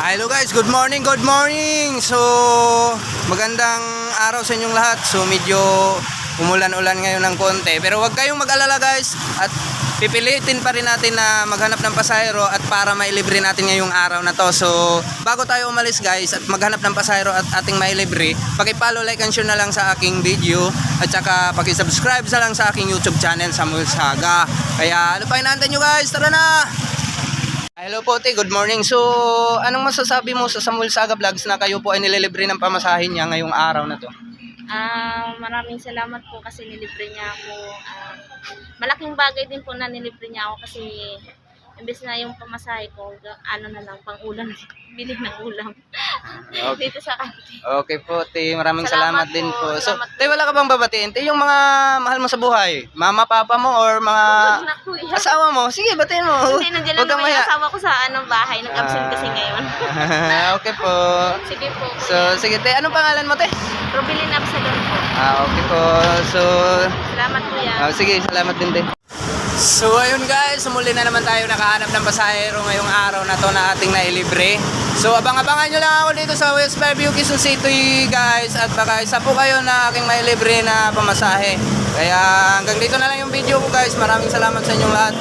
Hello guys, good morning, good morning. So, magandang araw sa inyong lahat. So, medyo umulan-ulan ngayon ng konti. Pero huwag kayong mag-alala guys. At pipilitin pa rin natin na maghanap ng pasahero at para mailibre natin ngayong araw na to. So, bago tayo umalis guys at maghanap ng pasahero at ating mailibre, paki-follow, like and share na lang sa aking video. At saka paki-subscribe na lang sa aking YouTube channel, Samuel Saga. Kaya ano pa inaantay nyo guys? Tara na! Hello po, te. Good morning. So, anong masasabi mo sa Samuel Saga Vlogs na kayo po ay nililibre ng pamasahin niya ngayong araw na to? Maraming salamat po kasi nilibre niya ako. Malaking bagay din po na nilibre niya ako kasi imbes na yung pamasahe ko, ano na lang, pang ulam, bili ng ulam. Okay. Dito sa kantin. Okay po, te. Maraming salamat din po. So, Salamat te, wala ka bang babatiin? Te, yung mga mahal mo sa buhay, mama, papa mo, or mga Huwag na, kuya. asawa mo? Sige, batiin mo. Hindi, nandiyan lang Huwag kang naman yung maya. asawa ko sa bahay. Nag-absent kasi ngayon. Okay po. Sige po, So, kuya. sige, te. Anong pangalan mo, te? Rubilin Absalon po. Okay po. So, Salamat kuya. sige, salamat din, te. So ayun guys, muli na naman tayo nakahanap ng pasahero ngayong araw na to na ating nailibre. So abang-abangan nyo lang ako dito sa West Fairview, Quezon City guys. At baka isa po kayo na aking mailibre na pamasahe. Kaya hanggang dito na lang yung video ko guys. Maraming salamat sa inyong lahat.